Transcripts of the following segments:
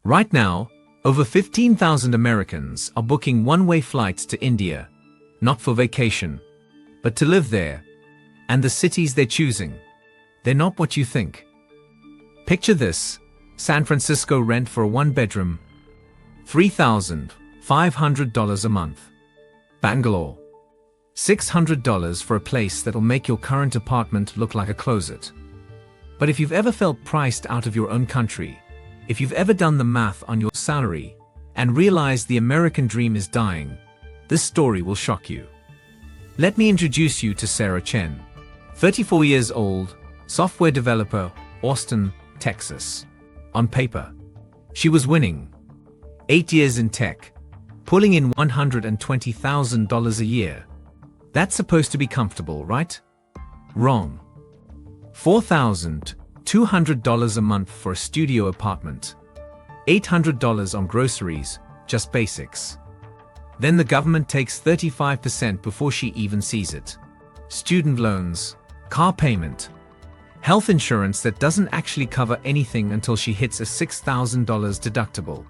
Right now, over 15,000 Americans are booking one-way flights to India, not for vacation, but to live there. And the cities they're choosing, they're not what you think. Picture this: San Francisco rent for a one-bedroom, $3,500 a month. Bangalore, $600 for a place that'll make your current apartment look like a closet. But if you've ever felt priced out of your own country, if you've ever done the math on your salary and realized the American dream is dying, this story will shock you. Let me introduce you to Sarah Chen, 34 years old, software developer, Austin, Texas. On paper, she was winning. 8 years in tech, pulling in $120,000 a year. That's supposed to be comfortable, right? Wrong. $4,200 a month for a studio apartment. $800 on groceries, just basics. Then the government takes 35% before she even sees it. Student loans, car payment, health insurance that doesn't actually cover anything until she hits a $6,000 deductible.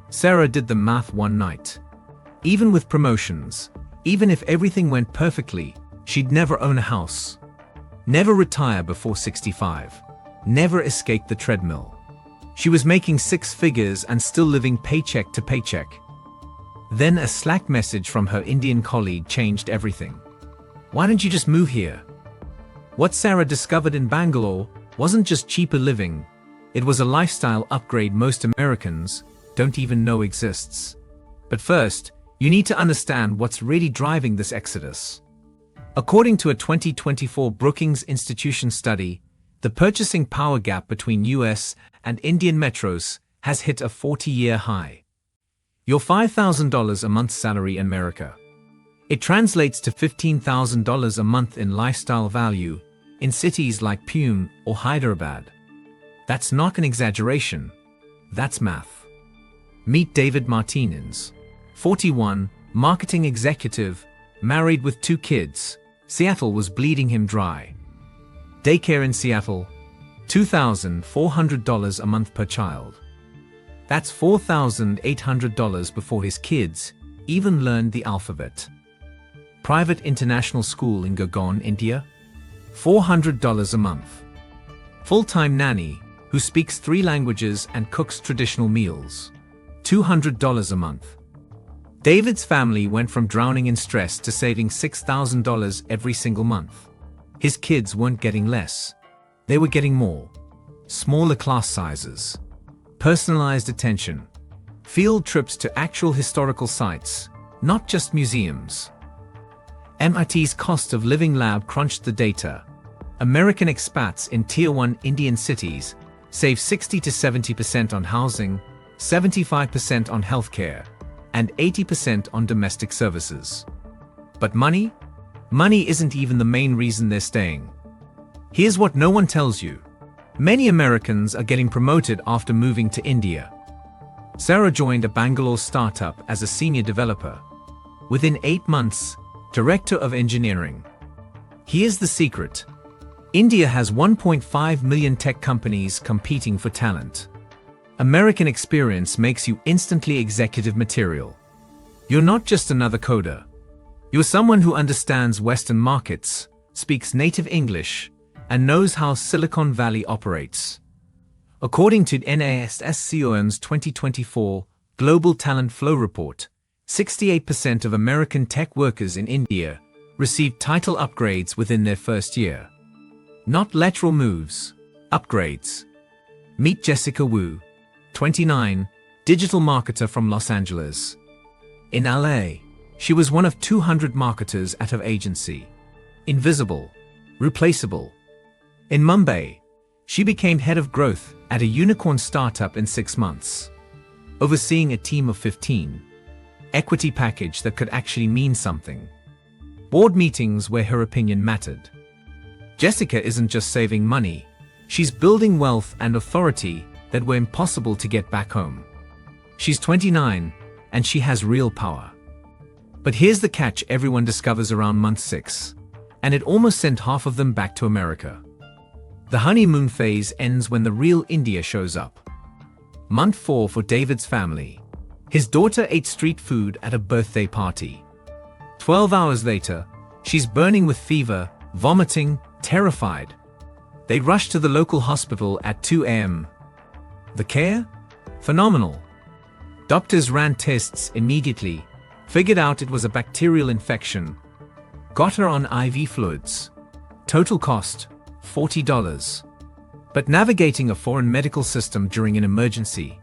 Sarah did the math one night. Even with promotions, even if everything went perfectly, she'd never own a house, never retire before 65, never escape the treadmill. She was making six figures and still living paycheck to paycheck. Then a Slack message from her Indian colleague changed everything. Why don't you just move here? What Sarah discovered in Bangalore wasn't just cheaper living, it was a lifestyle upgrade most Americans don't even know exists. But first, you need to understand what's really driving this exodus. According to a 2024 Brookings Institution study, the purchasing power gap between US and Indian metros has hit a 40-year high. Your $5,000 a month salary in America. It translates to $15,000 a month in lifestyle value in cities like Pune or Hyderabad. That's not an exaggeration. That's math. Meet David Martinez, 41, marketing executive, married with 2 kids. Seattle was bleeding him dry. Daycare in Seattle, $2,400 a month per child. That's $4,800 before his kids even learned the alphabet. Private international school in Gurgaon, India, $400 a month. Full-time nanny who speaks 3 languages and cooks traditional meals, $200 a month. David's family went from drowning in stress to saving $6,000 every single month. His kids weren't getting less. They were getting more. Smaller class sizes, personalized attention, field trips to actual historical sites, not just museums. MIT's cost of living lab crunched the data. American expats in Tier 1 Indian cities save 60 to 70% on housing, 75% on healthcare, and 80% on domestic services. But money? Money isn't even the main reason they're staying. Here's what no one tells you. Many Americans are getting promoted after moving to India. Sarah joined a Bangalore startup as a senior developer. Within 8 months, director of engineering. Here's the secret. India has 1.5 million tech companies competing for talent. American experience makes you instantly executive material. You're not just another coder. You're someone who understands Western markets, speaks native English, and knows how Silicon Valley operates. According to NASSCOM's 2024 Global Talent Flow Report, 68% of American tech workers in India received title upgrades within their first year. Not lateral moves, upgrades. Meet Jessica Wu, 29, digital marketer from Los Angeles. In LA, she was one of 200 marketers at her agency. Invisible, replaceable. In Mumbai, she became head of growth at a unicorn startup in 6 months, overseeing a team of 15. Equity package that could actually mean something. Board meetings where her opinion mattered. Jessica isn't just saving money, she's building wealth and authority that were impossible to get back home. She's 29, and she has real power. But here's the catch everyone discovers around month 6, and it almost sent half of them back to America. The honeymoon phase ends when the real India shows up. Month 4 for David's family. His daughter ate street food at a birthday party. 12 hours later, she's burning with fever, vomiting, terrified. They rushed to the local hospital at 2 a.m. The care? Phenomenal. Doctors ran tests immediately, figured out it was a bacterial infection, got her on IV fluids. Total cost, $40. But navigating a foreign medical system during an emergency,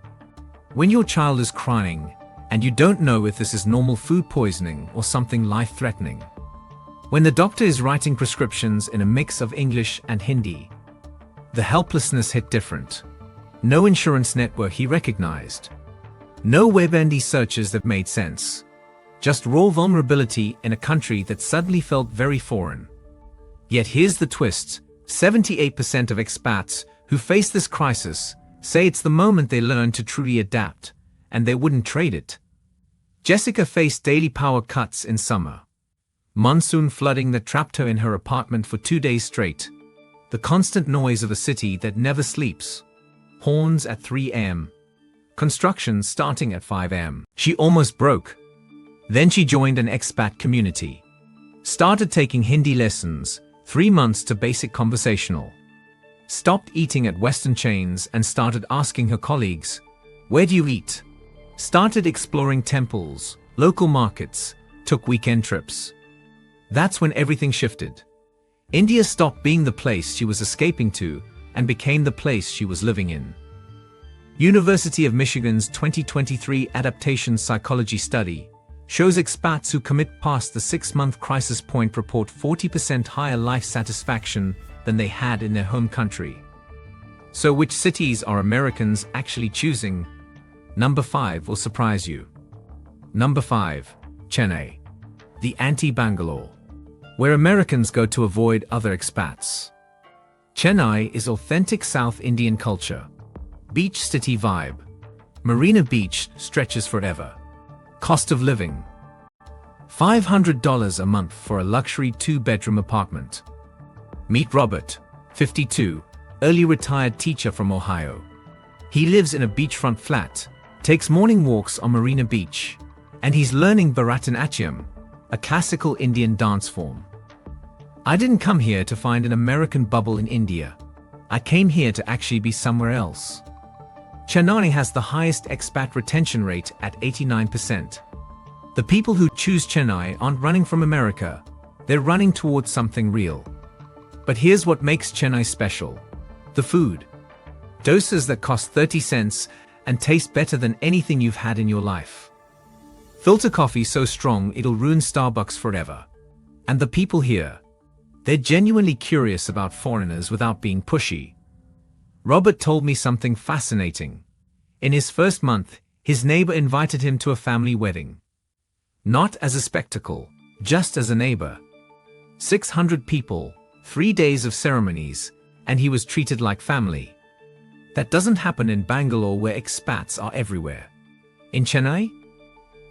when your child is crying and you don't know if this is normal food poisoning or something life-threatening, when the doctor is writing prescriptions in a mix of English and Hindi, the helplessness hit different. No insurance network he recognized. No WebMD searches that made sense. Just raw vulnerability in a country that suddenly felt very foreign. Yet here's the twist. 78% of expats who face this crisis say it's the moment they learn to truly adapt, and they wouldn't trade it. Jessica faced daily power cuts in summer. Monsoon flooding that trapped her in her apartment for 2 days straight. The constant noise of a city that never sleeps. Horns at 3 a.m. Construction starting at 5 a.m. She almost broke. Then she joined an expat community. Started taking Hindi lessons, 3 months to basic conversational. Stopped eating at Western chains and started asking her colleagues, "Where do you eat?" Started exploring temples, local markets, took weekend trips. That's when everything shifted. India stopped being the place she was escaping to and became the place she was living in. University of Michigan's 2023 Adaptation Psychology Study shows expats who commit past the 6-month crisis point report 40% higher life satisfaction than they had in their home country. So which cities are Americans actually choosing? Number 5 will surprise you. Number 5, Chennai. The anti-Bangalore, where Americans go to avoid other expats. Chennai is authentic South Indian culture. Beach city vibe. Marina Beach stretches forever. Cost of living: $500 a month for a luxury 2-bedroom apartment. Meet Robert, 52, early retired teacher from Ohio. He lives in a beachfront flat, takes morning walks on Marina Beach, and he's learning Bharatanatyam, a classical Indian dance form. I didn't come here to find an American bubble in India. I came here to actually be somewhere else. Chennai has the highest expat retention rate at 89%. The people who choose Chennai aren't running from America, they're running towards something real. But here's what makes Chennai special: the food. Dosas that cost 30 cents and taste better than anything you've had in your life. Filter coffee so strong it'll ruin Starbucks forever. And the people here, they're genuinely curious about foreigners without being pushy. Robert told me something fascinating. In his first month, his neighbor invited him to a family wedding. Not as a spectacle, just as a neighbor. 600 people, 3 days of ceremonies, and he was treated like family. That doesn't happen in Bangalore, where expats are everywhere. In Chennai,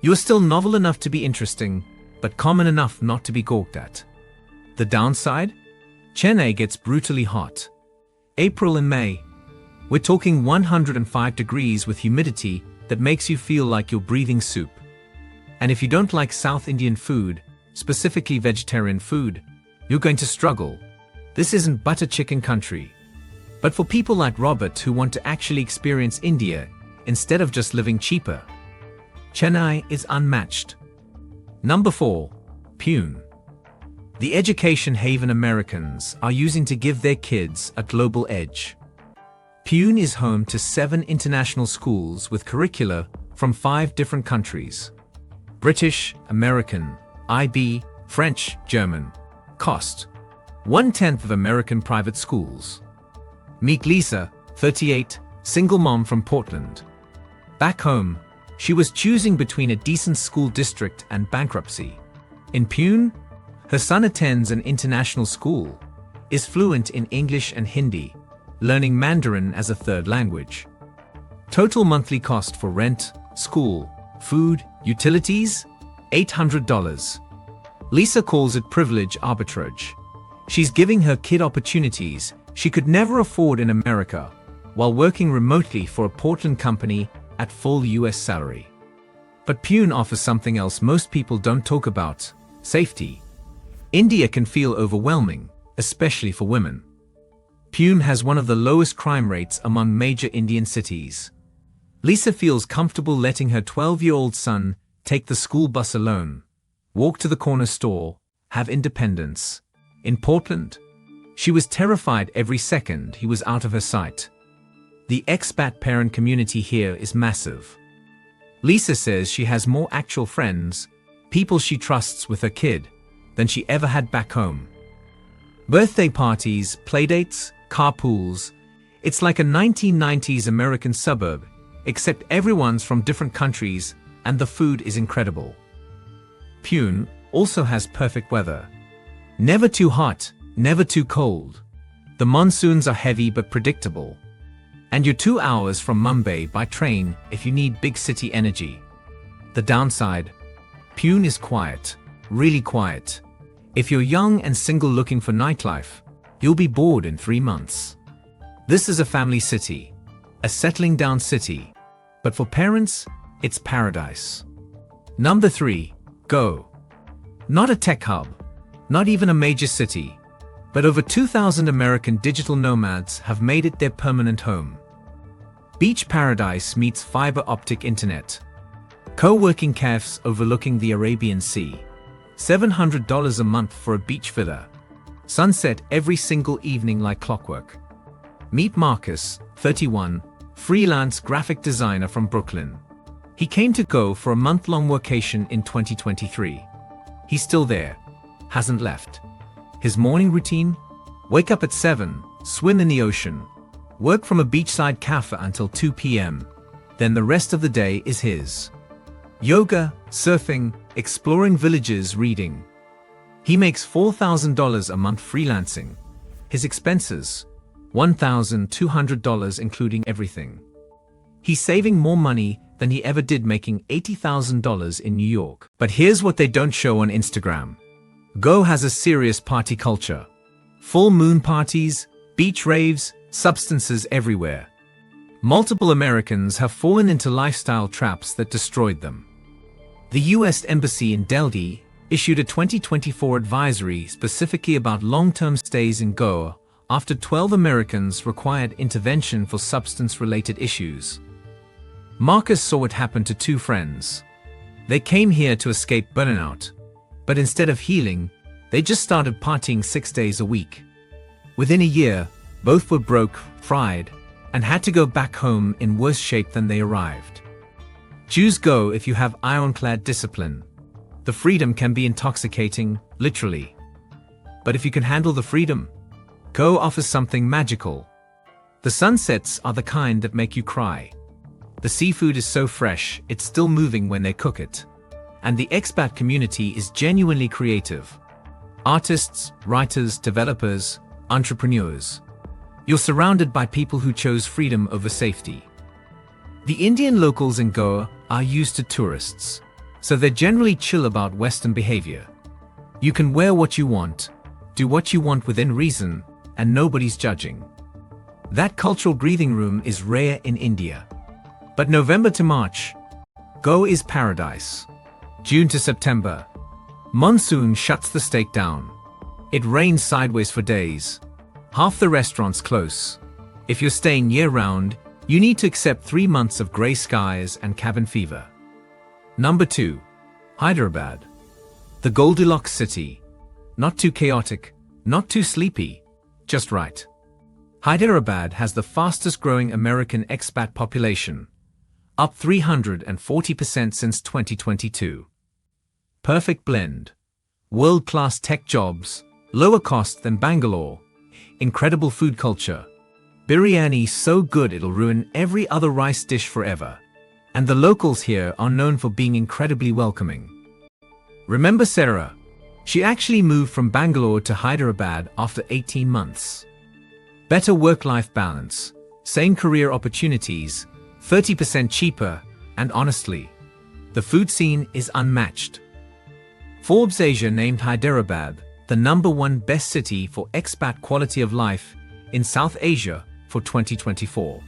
you're still novel enough to be interesting, but common enough not to be gawked at. The downside? Chennai gets brutally hot. April and May. We're talking 105 degrees with humidity that makes you feel like you're breathing soup. And if you don't like South Indian food, specifically vegetarian food, you're going to struggle. This isn't butter chicken country. But for people like Robert who want to actually experience India instead of just living cheaper, Chennai is unmatched. Number 4, Pune. The education haven Americans are using to give their kids a global edge. Pune is home to 7 international schools with curricula from 5 different countries. British, American, IB, French, German. Cost: 1/10 of American private schools. Meet Lisa, 38, single mom from Portland. Back home, she was choosing between a decent school district and bankruptcy. In Pune, her son attends an international school, is fluent in English and Hindi, learning Mandarin as a 3rd language. Total monthly cost for rent, school, food, utilities, $800. Lisa calls it privilege arbitrage. She's giving her kid opportunities she could never afford in America, while working remotely for a Portland company at full US salary. But Pune offers something else most people don't talk about: safety. India can feel overwhelming, especially for women. Pune has one of the lowest crime rates among major Indian cities. Lisa feels comfortable letting her 12-year-old son take the school bus alone, walk to the corner store, have independence. In Portland, she was terrified every second he was out of her sight. The expat parent community here is massive. Lisa says she has more actual friends, people she trusts with her kid, than she ever had back home. Birthday parties, playdates, carpools. It's like a 1990s American suburb, except everyone's from different countries and the food is incredible. Pune also has perfect weather. Never too hot, never too cold. The monsoons are heavy but predictable. And you're 2 hours from Mumbai by train if you need big city energy. The downside: Pune is quiet, really quiet. If you're young and single looking for nightlife, you'll be bored in 3 months. This is a family city, a settling down city, but for parents, it's paradise. Number 3, Goa. Not a tech hub, not even a major city, but over 2,000 American digital nomads have made it their permanent home. Beach paradise meets fiber optic internet. Co-working cafes overlooking the Arabian Sea. $700 a month for a beach villa. Sunset every single evening like clockwork. Meet Marcus, 31, freelance graphic designer from Brooklyn. He came to Goa for a month-long vacation in 2023. He's still there, hasn't left. His morning routine? Wake up at 7, swim in the ocean, work from a beachside cafe until 2 p.m. Then the rest of the day is his. Yoga, surfing, exploring villages, reading. He makes $4,000 a month freelancing. His expenses, $1,200 including everything. He's saving more money than he ever did, making $80,000 in New York. But here's what they don't show on Instagram. Goa has a serious party culture. Full moon parties, beach raves, substances everywhere. Multiple Americans have fallen into lifestyle traps that destroyed them. The US Embassy in Delhi issued a 2024 advisory specifically about long-term stays in Goa after 12 Americans required intervention for substance-related issues. Marcus saw it happen to 2 friends. They came here to escape burnout, but instead of healing, they just started partying 6 days a week. Within a year, both were broke, fried, and had to go back home in worse shape than they arrived. Choose Goa if you have ironclad discipline. The freedom can be intoxicating, literally. But if you can handle the freedom, Goa offers something magical. The sunsets are the kind that make you cry. The seafood is so fresh, it's still moving when they cook it. And the expat community is genuinely creative. Artists, writers, developers, entrepreneurs. You're surrounded by people who chose freedom over safety. The Indian locals in Goa are used to tourists, so they're generally chill about Western behavior. You can wear what you want, do what you want within reason, and nobody's judging. That cultural breathing room is rare in India. But November to March, Goa is paradise. June to September, monsoon shuts the state down. It rains sideways for days. Half the restaurants close. If you're staying year-round, you need to accept 3 months of grey skies and cabin fever. Number 2. Hyderabad. The Goldilocks city. Not too chaotic, not too sleepy, just right. Hyderabad has the fastest growing American expat population, up 340% since 2022. Perfect blend. World-class tech jobs, lower cost than Bangalore, incredible food culture. Biryani so good it'll ruin every other rice dish forever. And the locals here are known for being incredibly welcoming. Remember Sarah? She actually moved from Bangalore to Hyderabad after 18 months. Better work-life balance, same career opportunities, 30% cheaper, and honestly, the food scene is unmatched. Forbes Asia named Hyderabad the #1 best city for expat quality of life in South Asia for 2024.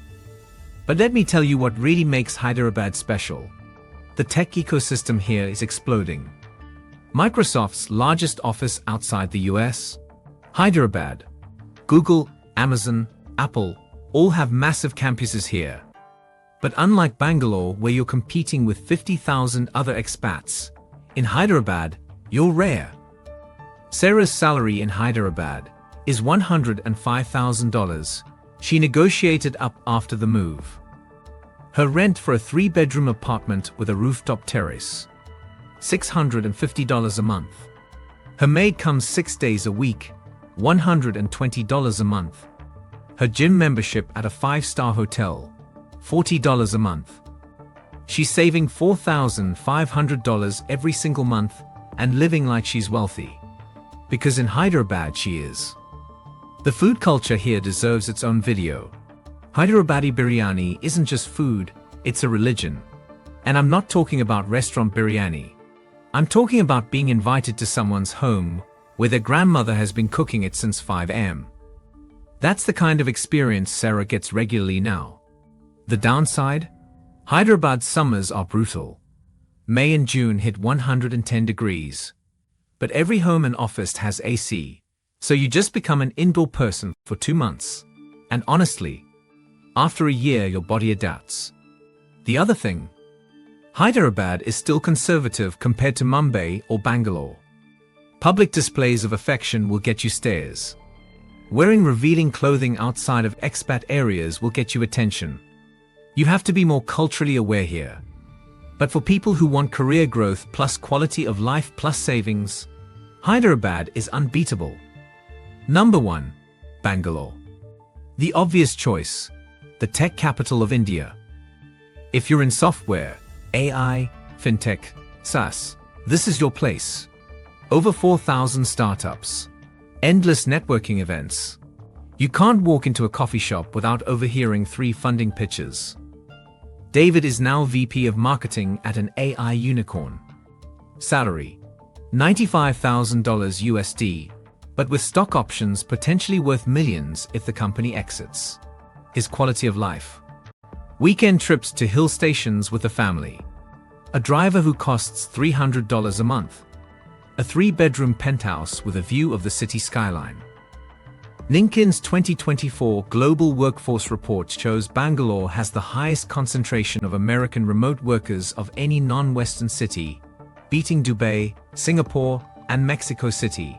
But let me tell you what really makes Hyderabad special. The tech ecosystem here is exploding. Microsoft's largest office outside the US, Hyderabad. Google, Amazon, Apple, all have massive campuses here. But unlike Bangalore, where you're competing with 50,000 other expats, in Hyderabad, you're rare. Sarah's salary in Hyderabad is $105,000. She negotiated up after the move. Her rent for a 3-bedroom apartment with a rooftop terrace, $650 a month. Her maid comes 6 days a week, $120 a month. Her gym membership at a 5-star hotel, $40 a month. She's saving $4,500 every single month and living like she's wealthy. Because in Hyderabad she is. The food culture here deserves its own video. Hyderabadi biryani isn't just food, it's a religion. And I'm not talking about restaurant biryani. I'm talking about being invited to someone's home where their grandmother has been cooking it since 5 a.m. That's the kind of experience Sarah gets regularly now. The downside? Hyderabad's summers are brutal. May and June hit 110 degrees. But every home and office has AC, so you just become an indoor person for 2 months. And honestly, after a year your body adapts. The other thing, Hyderabad is still conservative compared to Mumbai or Bangalore. Public displays of affection will get you stares. Wearing revealing clothing outside of expat areas will get you attention. You have to be more culturally aware here. But for people who want career growth plus quality of life plus savings, Hyderabad is unbeatable. Number 1. Bangalore. The obvious choice, the tech capital of India. If you're in software, AI, fintech, SaaS, this is your place. Over 4,000 startups. Endless networking events. You can't walk into a coffee shop without overhearing 3 funding pitches. David is now VP of Marketing at an AI unicorn. Salary, $95,000 USD, but with stock options potentially worth millions if the company exits. His quality of life. Weekend trips to hill stations with the family. A driver who costs $300 a month. A 3-bedroom penthouse with a view of the city skyline. LinkedIn's 2024 Global Workforce Report shows Bangalore has the highest concentration of American remote workers of any non-Western city, beating Dubai, Singapore, and Mexico City.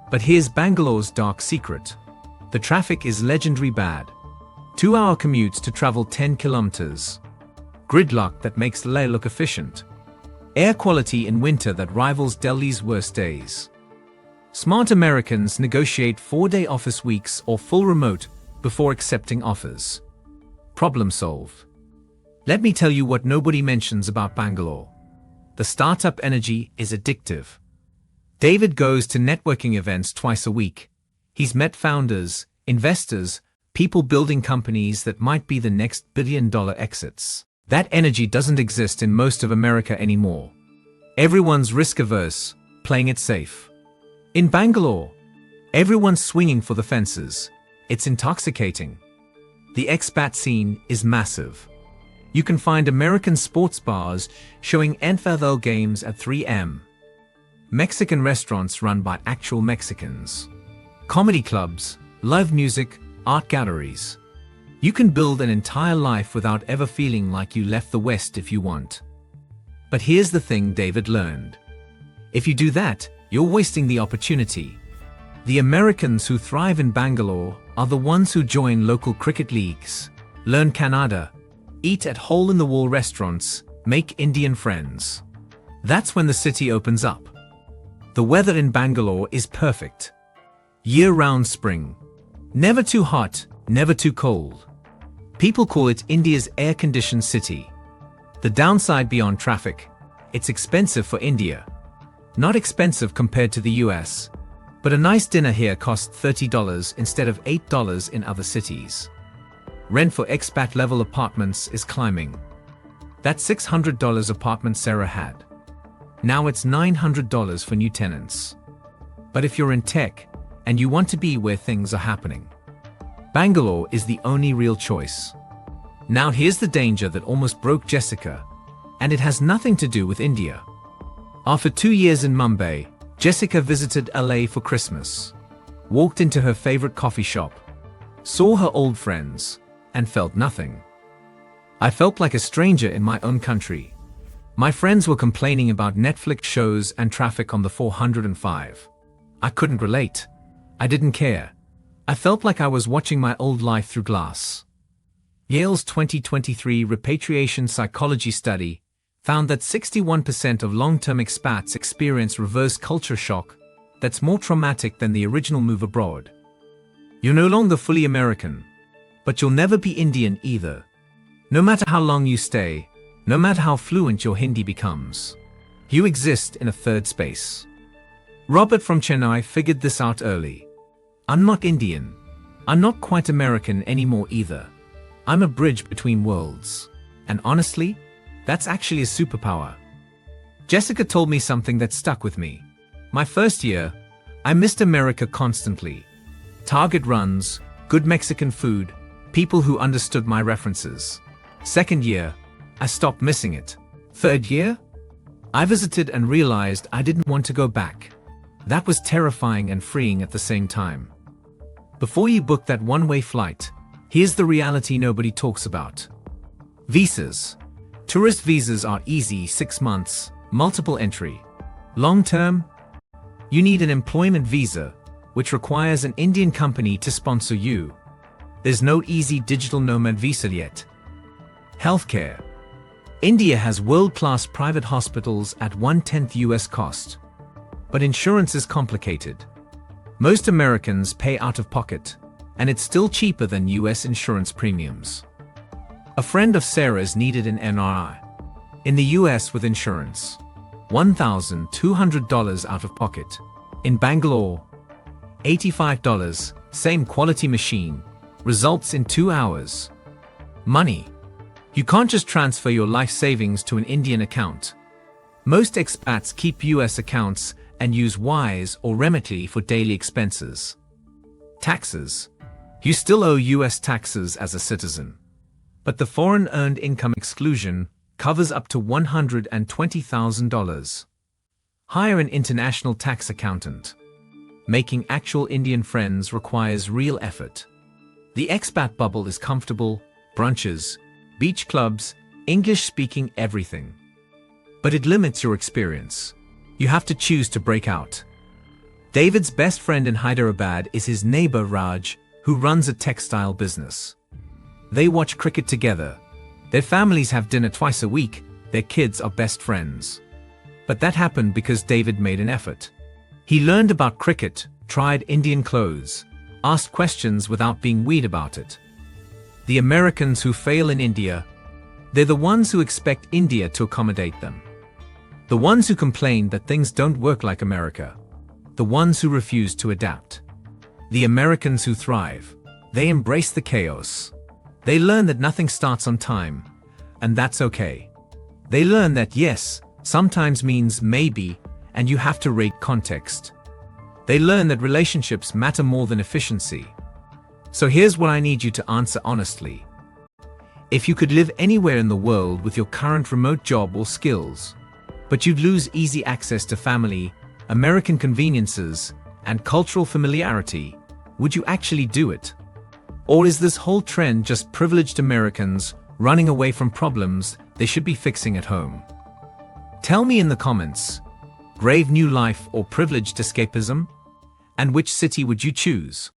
But here's Bangalore's dark secret. The traffic is legendary bad. 2-hour commutes to travel 10 kilometers. Gridlock that makes Leh look efficient. Air quality in winter that rivals Delhi's worst days. Smart Americans negotiate 4-day office weeks or full remote before accepting offers. Problem solved. Let me tell you what nobody mentions about Bangalore. The startup energy is addictive. David goes to networking events twice a week. He's met founders, investors, people building companies that might be the next billion-dollar exits. That energy doesn't exist in most of America anymore. Everyone's risk-averse, playing it safe. In Bangalore, everyone's swinging for the fences. It's intoxicating. The expat scene is massive. You can find American sports bars showing NFL games at 3 a.m. Mexican restaurants run by actual Mexicans. Comedy clubs, live music, art galleries. You can build an entire life without ever feeling like you left the West if you want. But here's the thing David learned. If you do that, you're wasting the opportunity. The Americans who thrive in Bangalore are the ones who join local cricket leagues, learn Kannada, eat at hole-in-the-wall restaurants, make Indian friends. That's when the city opens up. The weather in Bangalore is perfect. Year-round spring. Never too hot, never too cold. People call it India's air-conditioned city. The downside beyond traffic, it's expensive for India. Not expensive compared to the US, but a nice dinner here costs $30 instead of $8 in other cities. Rent for expat-level apartments is climbing. That $600 apartment Sarah had. Now it's $900 for new tenants. But if you're in tech, and you want to be where things are happening, Bangalore is the only real choice. Now here's the danger that almost broke Jessica, and it has nothing to do with India. After 2 years in Mumbai, Jessica visited LA for Christmas, walked into her favorite coffee shop, saw her old friends, and felt nothing. I felt like a stranger in my own country. My friends were complaining about Netflix shows and traffic on the 405. I couldn't relate. I didn't care. I felt like I was watching my old life through glass. Yale's 2023 repatriation psychology study found that 61% of long-term expats experience reverse culture shock that's more traumatic than the original move abroad. You're no longer fully American, but you'll never be Indian either. No matter how long you stay, no matter how fluent your Hindi becomes, you exist in a third space. Robert from Chennai figured this out early. I'm not Indian. I'm not quite American anymore either. I'm a bridge between worlds. And honestly, that's actually a superpower. Jessica told me something that stuck with me. My first year, I missed America constantly. Target runs, good Mexican food, people who understood my references. Second year, I stopped missing it. Third year, I visited and realized I didn't want to go back. That was terrifying and freeing at the same time. Before you book that one-way flight, here's the reality nobody talks about. Visas. Tourist visas are easy, 6 months, multiple entry. Long-term, you need an employment visa, which requires an Indian company to sponsor you. There's no easy digital nomad visa yet. Healthcare. India has world-class private hospitals at 1/10 US cost. But insurance is complicated. Most Americans pay out of pocket, and it's still cheaper than US insurance premiums. A friend of Sarah's needed an NRI in the US with insurance. $1,200 out of pocket. In Bangalore, $85, same quality machine, results in 2 hours. Money. You can't just transfer your life savings to an Indian account. Most expats keep US accounts and use Wise or Remitly for daily expenses. Taxes. You still owe US taxes as a citizen. But the foreign earned income exclusion covers up to $120,000. Hire an international tax accountant. Making actual Indian friends requires real effort. The expat bubble is comfortable, brunches, beach clubs, English-speaking everything. But it limits your experience. You have to choose to break out. David's best friend in Hyderabad is his neighbor Raj, who runs a textile business. They watch cricket together. Their families have dinner twice a week. Their kids are best friends. But that happened because David made an effort. He learned about cricket, tried Indian clothes, asked questions without being weird about it. The Americans who fail in India, they're the ones who expect India to accommodate them. The ones who complain that things don't work like America. The ones who refuse to adapt. The Americans who thrive, they embrace the chaos. They learn that nothing starts on time, and that's okay. They learn that yes, sometimes means maybe, and you have to rate context. They learn that relationships matter more than efficiency. So here's what I need you to answer honestly. If you could live anywhere in the world with your current remote job or skills, but you'd lose easy access to family, American conveniences, and cultural familiarity, would you actually do it? Or is this whole trend just privileged Americans running away from problems they should be fixing at home? Tell me in the comments, brave new life or privileged escapism? And which city would you choose?